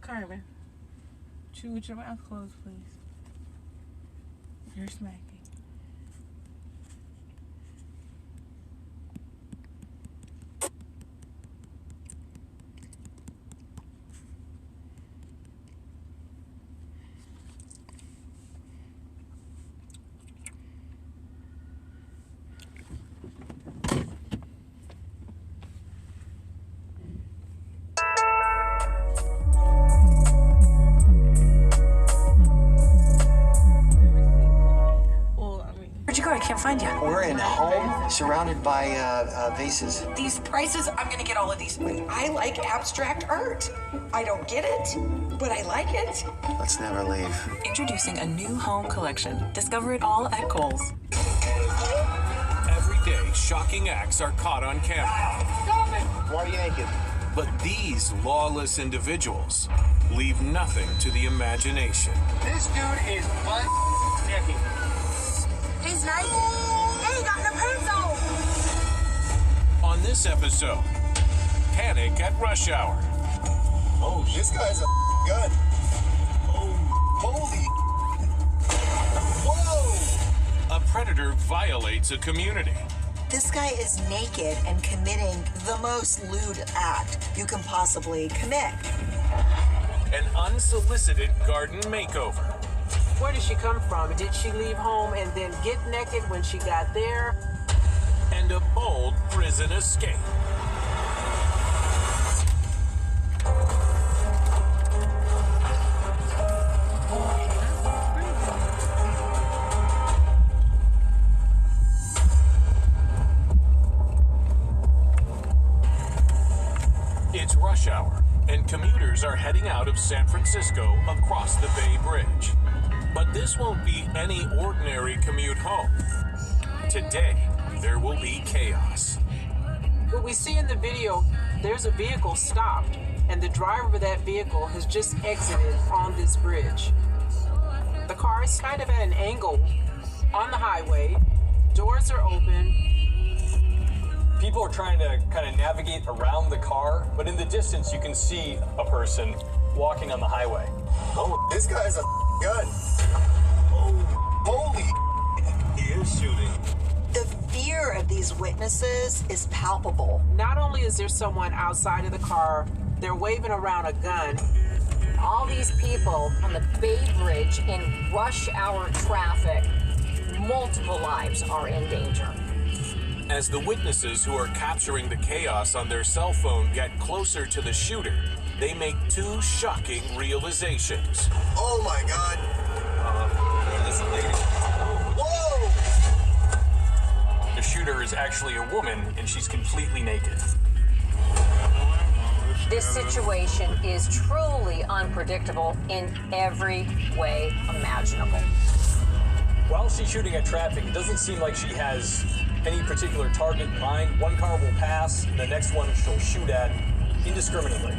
Carmen, chew with your mouth closed, please. You're smacking. I can't find you. We're in home, surrounded by vases. These prices, I'm gonna get all of these. I like abstract art. I don't get it, but I like it. Let's never leave. Introducing a new home collection. Discover it all at Kohl's. Every day, shocking acts are caught on camera. Stop it! Why are you naked? But these lawless individuals leave nothing to the imagination. This dude is butt naked. He's naked. He got the pants on. On this episode, panic at rush hour. Oh, this guy's a gun. Oh, holy. Whoa! A predator violates a community. This guy is naked and committing the most lewd act you can possibly commit. An unsolicited garden makeover. Where did she come from? Did she leave home and then get naked when she got there? And a bold prison escape. It's rush hour, and commuters are heading out of San Francisco across the Bay Bridge. But this won't be any ordinary commute home. Today, there will be chaos. What we see in the video, there's a vehicle stopped, and the driver of that vehicle has just exited on this bridge. The car is kind of at an angle on the highway. Doors are open. People are trying to kind of navigate around the car, but in the distance you can see a person walking on the highway. Oh, this guy's a gun. Oh, holy. He is shooting. The fear of these witnesses is palpable. Not only is there someone outside of the car, they're waving around a gun. All these people on the Bay Bridge in rush hour traffic, multiple lives are in danger. As the witnesses who are capturing the chaos on their cell phone get closer to the shooter, they make two shocking realizations. Oh my God. There's a lady. Whoa! The shooter is actually a woman, and she's completely naked. This situation is truly unpredictable in every way imaginable. While she's shooting at traffic, it doesn't seem like she has any particular target in mind. One car will pass, and the next one she'll shoot at indiscriminately.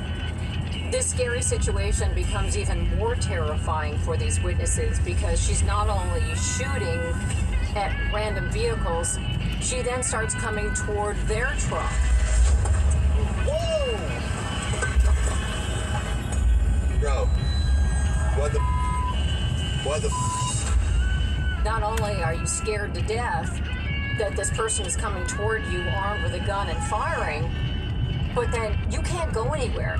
This scary situation becomes even more terrifying for these witnesses because she's not only shooting at random vehicles, she then starts coming toward their truck. Whoa! Bro, what the Not only are you scared to death that this person is coming toward you armed with a gun and firing, but then you can't go anywhere.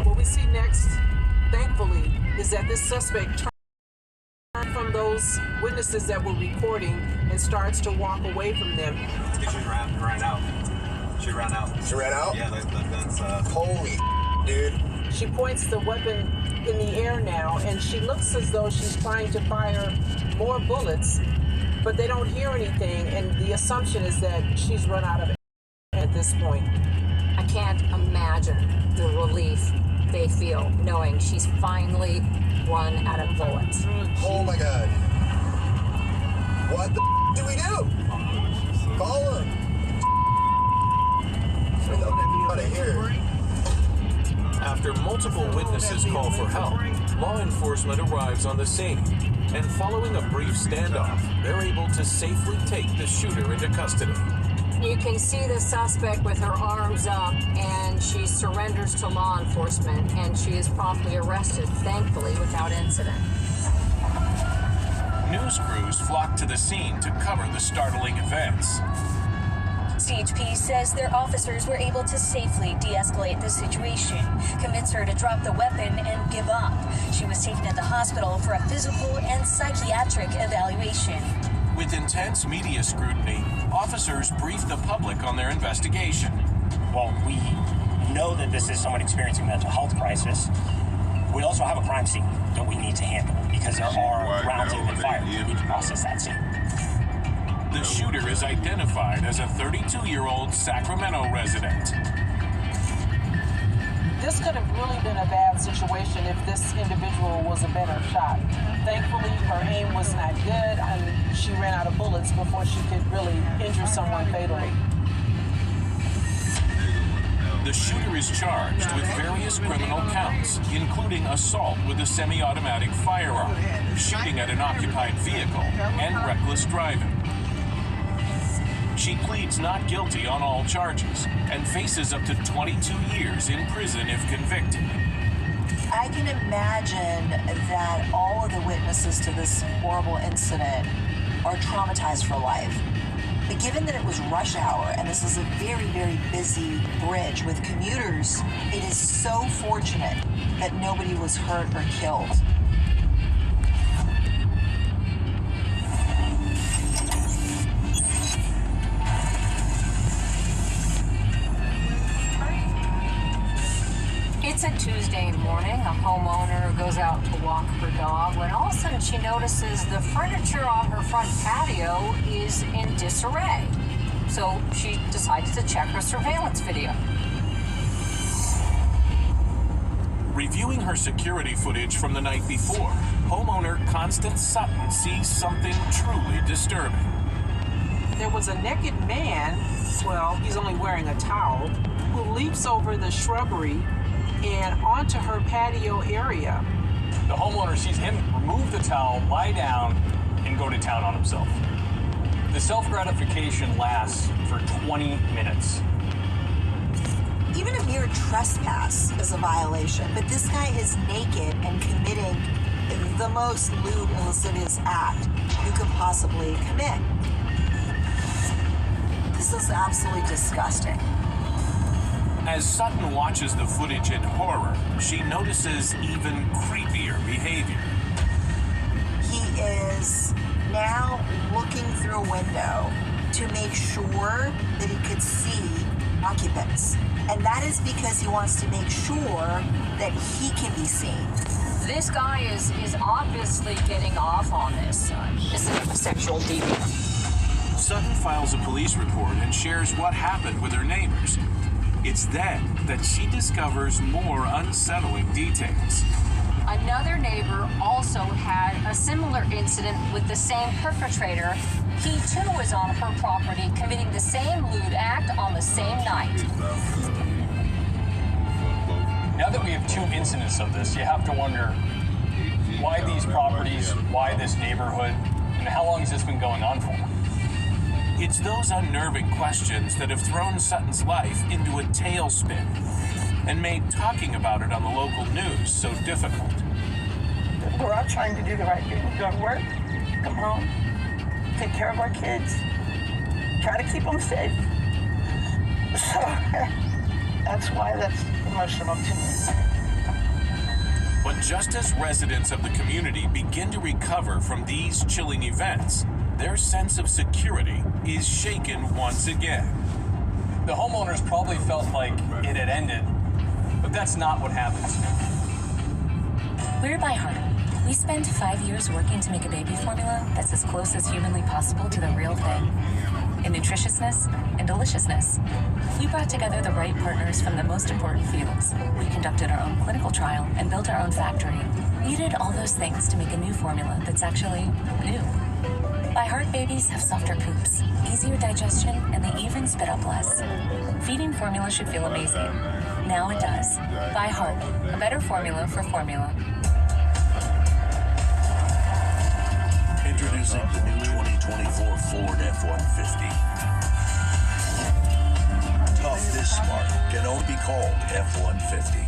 What we see next, thankfully, is that this suspect turned from those witnesses that were recording and starts to walk away from them. She ran out. She ran out. She ran out? Yeah, that's holy dude. She points the weapon in the air now, and she looks as though she's trying to fire more bullets, but they don't hear anything, and the assumption is that she's run out of it at this point. I can't imagine the relief they feel knowing she's finally run out of bullets. Oh my God. What the do we do? Call him. Out of here. After multiple witnesses call for help, law enforcement arrives on the scene, and following a brief standoff, they're able to safely take the shooter into custody. You can see the suspect with her arms up, and she surrenders to law enforcement, and she is promptly arrested, thankfully without incident. News crews flocked to the scene to cover the startling events. CHP says their officers were able to safely de-escalate the situation, convince her to drop the weapon and give up. She was taken to the hospital for a physical and psychiatric evaluation. With intense media scrutiny, officers briefed the public on their investigation. Well, we know that this is someone experiencing a mental health crisis. We also have a crime scene that we need to handle because there are rounds that have been fired. We need to process that scene. The shooter is identified as a 32-year-old Sacramento resident. This could have really been a bad situation if this individual was a better shot. Thankfully, her aim was not good, and she ran out of bullets before she could really injure someone fatally. The shooter is charged with various criminal counts, including assault with a semi-automatic firearm, shooting at an occupied vehicle, and reckless driving. She pleads not guilty on all charges and faces up to 22 years in prison if convicted. I can imagine that all of the witnesses to this horrible incident are traumatized for life. But given that it was rush hour and this is a very, very busy bridge with commuters, it is so fortunate that nobody was hurt or killed. It's a Tuesday morning. A homeowner goes out to walk her dog when all of a sudden she notices the furniture on her front patio is in disarray. So she decides to check her surveillance video. Reviewing her security footage from the night before, homeowner Constance Sutton sees something truly disturbing. There was a naked man, well, he's only wearing a towel, who leaps over the shrubbery and onto her patio area. The homeowner sees him remove the towel, lie down, and go to town on himself. The self-gratification lasts for 20 minutes. Even a mere trespass is a violation, but this guy is naked and committing the most lewd and lascivious act you could possibly commit. This is absolutely disgusting. As Sutton watches the footage in horror, she notices even creepier behavior. He is now looking through a window to make sure that he could see occupants. And that is because he wants to make sure that he can be seen. This guy is obviously getting off on this. This is a sexual deviant. Sutton files a police report and shares what happened with her neighbors. It's then that she discovers more unsettling details. Another neighbor also had a similar incident with the same perpetrator. He too was on her property committing the same lewd act on the same night. Now that we have 2 incidents of this, you have to wonder why these properties, why this neighborhood, and how long has this been going on for? It's those unnerving questions that have thrown Sutton's life into a tailspin and made talking about it on the local news so difficult. We're all trying to do the right thing. Go to work, come home, take care of our kids, try to keep them safe. So that's why that's emotional to me. But just as residents of the community begin to recover from these chilling events, their sense of security is shaken once again. The homeowners probably felt like it had ended, but that's not what happens. We're by heart. We spent 5 years working to make a baby formula that's as close as humanly possible to the real thing. In nutritiousness and deliciousness. We brought together the right partners from the most important fields. We conducted our own clinical trial and built our own factory. We did all those things to make a new formula that's actually new. By Heart babies have softer poops, easier digestion, and they even spit up less. Feeding formula should feel amazing. Now it does. By Heart, a better formula for formula. Introducing the new 2024 Ford F-150. this smart can only be called F-150.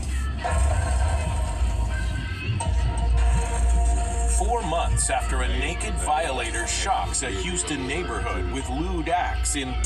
4 months after a naked violator shocks a Houston neighborhood with lewd acts in